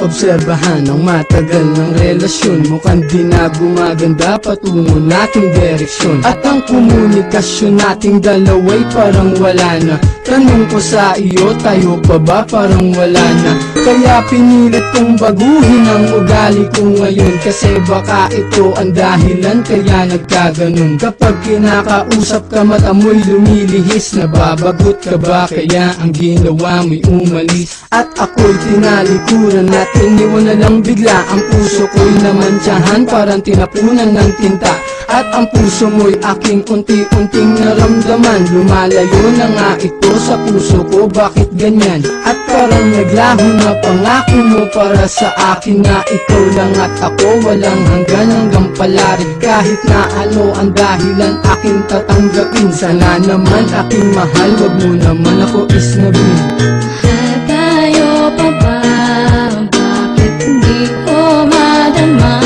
obserbahan ang matagal ng relasyon. Mukhang di na gumaganda patungo nating direksyon. At ang komunikasyon nating dalawa'y parang wala na. Tanong ko sa iyo, tayo pa ba? Parang wala na. Kaya pinilit kong baguhin ang ugali ko ngayon, kasi baka ito ang dahilan kaya nagkaganon. Kapag kinakausap ka mata mo'y lumilihis, nababagot ka ba? Kaya ang ginawa mo'y umalis. At ako'y tinalikuran at iniwan na lang bigla. Ang puso ko'y namantsahan, parang tinapunan ng tinta. At ang puso mo'y aking unti-unting naramdaman. Lumalayo na nga ito sa puso ko, bakit ganyan? At parang naglaho na pangako mo para sa akin na ikaw lang at ako, walang hanggang palarin. Kahit na ano ang dahilan aking tatanggapin. Sana naman aking mahal, wag mo naman ako isnabin. Tayo pa ba? Bakit hindi ko madama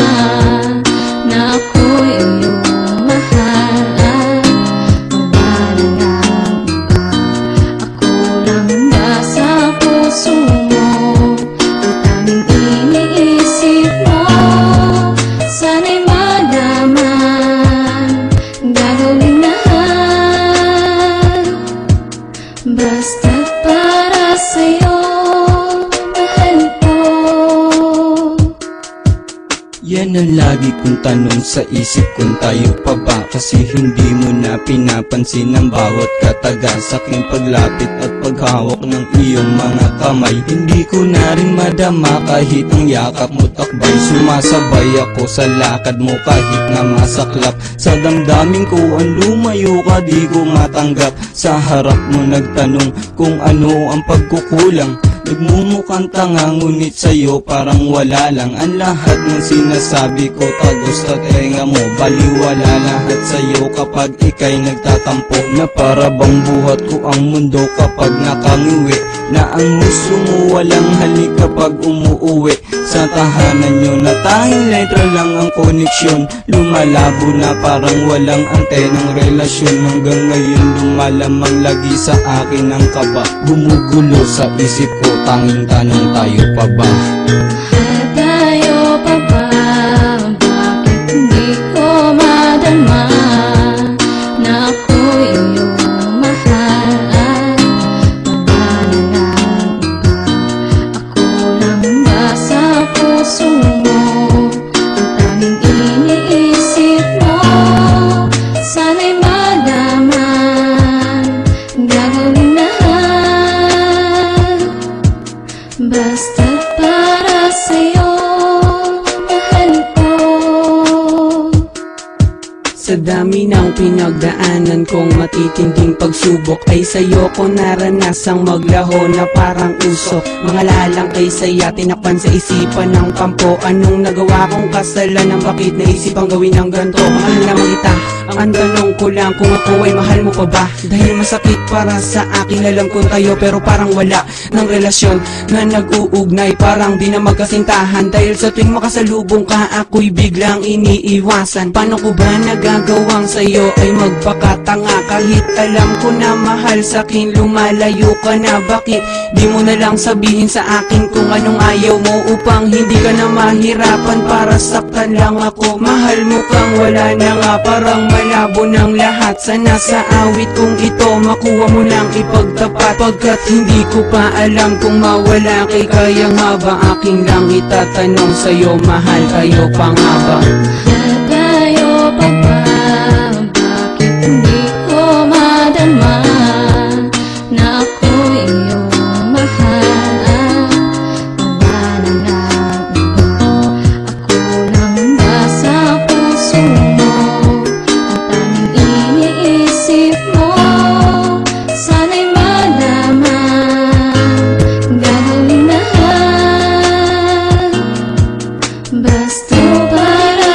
na ako'y iyong mahal? Wala na iba, ako lang nasa puso mo. Ang tanging iniisip mo, sana'y malaman, gagawin lahat basta't para sa'yo, mahal ko. Yan ang lagi kong tanong sa isip kung tayo pa ba, kasi hindi mo na pinapansin ang bawat kataga sa aking paglapit at paghawak ng iyong mga kamay. Hindi ko na rin madama kahit ang yakap mo takbay. Sumasabay ako sa lakad mo kahit na masaklap sa damdamin ko. Ang lumayo ka di ko matanggap. Sa harap mo nagtanong kung ano ang pagkukulang. Nagmumukhang tanga ngunit sa'yo parang wala lang. Ang lahat ng sinasabi ko tagos sa tenga mo. Baliwala lahat sa'yo kapag ika'y nagtatampo. Na para bang buhat ko ang mundo kapag nakangiwi. Na ang gusto mo walang halik kapag umuuwi sa tahanan nyo. Na tanging letra lang ang koneksyon. Lumalabo na parang walang antenang relasyon. Hanggang ngayon lumalamang lagi sa akin ang kaba. Gumugulo sa isip ko, tanging tanong, tayo pa ba? Tayo pa ba? Bakit hindi ko madama na ako'y iyong mahal? Wala na iba, ako lang ba sa puso mo? Ang tanging iniisip mo, sana'y malaman, gagawin lahat basta't para sa'yo, mahal ko. Sa dami ng pinagdaanan kong matitinding pagsubok, ay sa'yo ko naranasang maglaho na parang usok. Mga lalang kay saya, tinakpan sa isipan ng kampo. Anong nagawa kong kasalanan, bakit naisipang gawin ng ganto? Mahal naman kita, ang tanong ko lang kung ako ay mahal mo pa ba? Dahil masakit para sa akin, alam kong tayo pero parang wala ng relasyon na nag-uugnay. Parang di na magkasintahan dahil sa tuwing makasalubong ka ako'y biglang iniiwasan. Paano ko ba nagagawang sa'yo ay magpakatanga? Kahit alam ko na mahal sa'kin, lumalayo ka na. Bakit di mo na lang sabihin sa akin kung anong ayaw mo, upang hindi ka na mahirapan para saktan lang ako? Mahal mo kang wala na nga, parang malabo ng lahat. Sana sa awit kong ito makuha mo lang ipagtapat, pagkat hindi ko pa alam kung mawala kay kaya nga ba? Aking lang itatanong sa'yo, mahal, kayo pa nga ba? Tayo pa ba? Bakit hindi ko madama na ako'y iyong mahal? Wala na iba, ako lang ba sa puso mo? Ang tanging iniisip mo, sana'y malaman, gagawin lahat basta para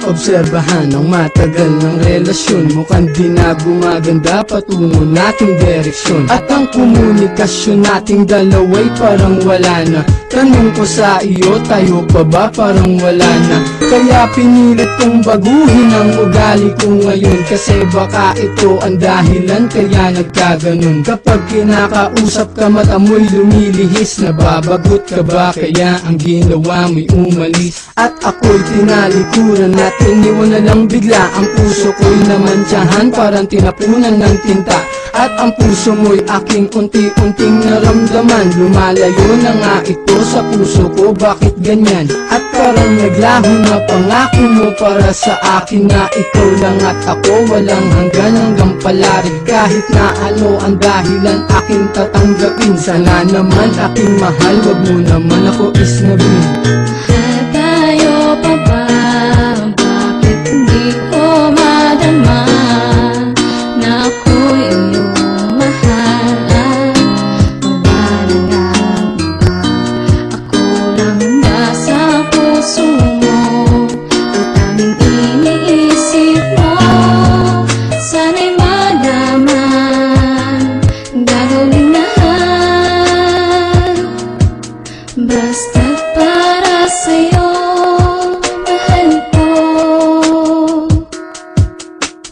obserbahan ang matagal ng relasyon. Mukhang di na gumaganda patungo nating direksyon. At ang komunikasyon nating dalawa'y parang wala na. Tanong ko sa iyo, tayo pa ba parang wala na? Kaya pinilit kong baguhin ang ugali ko ngayon, kasi baka ito ang dahilan kaya nagkaganon. Kapag kinakausap ka mata mo'y lumilihis, nababagot ka ba kaya ang ginawa mo'y umalis? At ako'y tinalikuran at iniwan na lang bigla. Ang puso ko'y namantsahan, parang tinapunan ng tinta. At ang puso mo'y aking unti-unting naramdaman. Lumalayo na nga ito sa puso ko, bakit ganyan? At parang naglaho na pangako mo para sa akin na ikaw lang at ako, walang hanggang palari. Kahit na ano ang dahilan aking tatanggapin, sana naman aking mahal, wag mo naman ako isnabin. Tayo pa ba? Bakit hindi ko madama na ako'y iyong mahal? Wala na nga iba, ako lang ba sa puso mo? Ang tanging iniisip mo, sana'y malaman, gagawin lahat, basta't para sa'yo, mahal ko.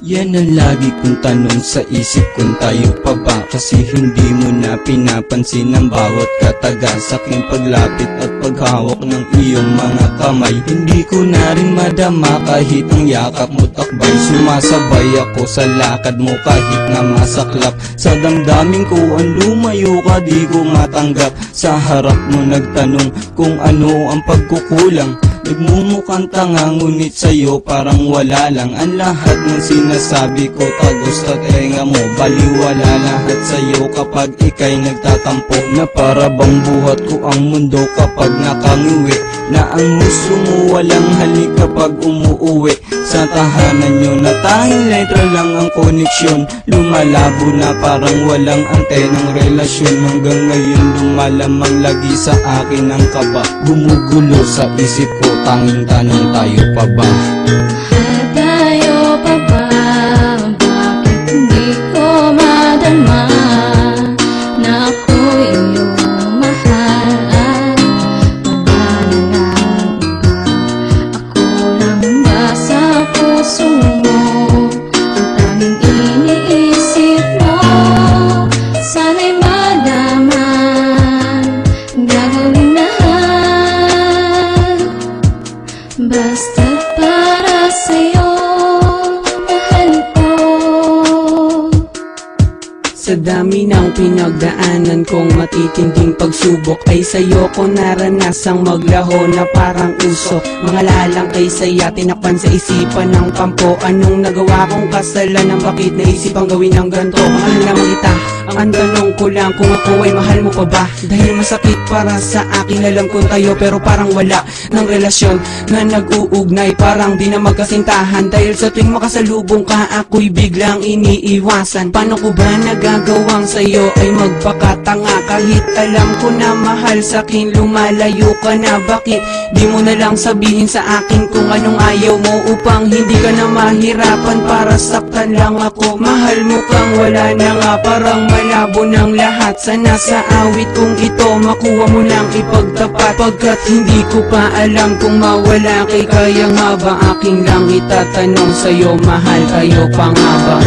Yan ang lagi kong tanong sa isip kung tayo pa ba, kasi hindi mo na pinapansin ang bawat kataga sa aking paglapit at paghawak ng iyong mga kamay. Hindi ko na rin madama kahit ang yakap mo takbay. Sumasabay ako sa lakad mo kahit na masaklap sa damdamin ko. Ang lumayo ka di ko matanggap, sa harap mo nagtanong kung ano ang pagkukulang. Nagmumukhang tanga ngunit sa'yo parang wala lang. Ang lahat ng sinasabi ko tagos sa tenga mo, baliwala lahat sa'yo kapag ika'y nagtatampo. Na para bang buhat ko ang mundo kapag nakangiwi, na ang gusto mo walang halik kapag umuuwi sa tahanan nyo, na tanging letra lang ang koneksyon. Lumalabo na parang walang antenang relasyon. Hanggang ngayon lumalamang lagi sa akin ang kaba. Gumugulo sa isip ko, tanging tanong, tayo pa ba? Tayo pa ba? Bakit hindi ko madama na ako'y iyong mahal? Wala na nga iba, ako lang ba sa puso mo? Ang tanging iniisip mo, sana'y malaman, gagawin lahat, basta't para sa'yo, mahal ko. Sa dami ng pinagdaanan kong matitinding pagsubok, ay sa'yo ko naranasang maglaho na parang usok. Mga lalang kay saya, tinakpan sa isipan ng pampo. Anong nagawa kong kasalanan, bakit naisipang gawin ng ganito? Mahal naman kita, ang tanong ko lang kung ako ay mahal mo pa ba? Dahil masakit para sa akin, alam ko tayo pero parang wala ng relasyon na nag-uugnay. Parang di na magkasintahan, dahil sa tuwing makasalubong ka ako'y biglang iniiwasan. Paano ko ba nagagawang sa'yo ay magpakatanga? Kahit alam ko na mahal sa'kin, lumalayo ka na. Bakit di mo na lang sabihin sa akin kung anong ayaw mo, upang hindi ka na mahirapan para saktan lang ako? Mahal mo kang wala na nga, parang malabo ng lahat. Sana sa awit kong ito makuha mo lang ipagtapat, pagkat hindi ko pa alam kung mawala kay kaya nga ba? Aking lang itatanong sa'yo, mahal kayo pa nga ba?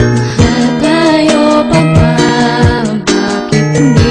Tayo pa ba? Bakit hindi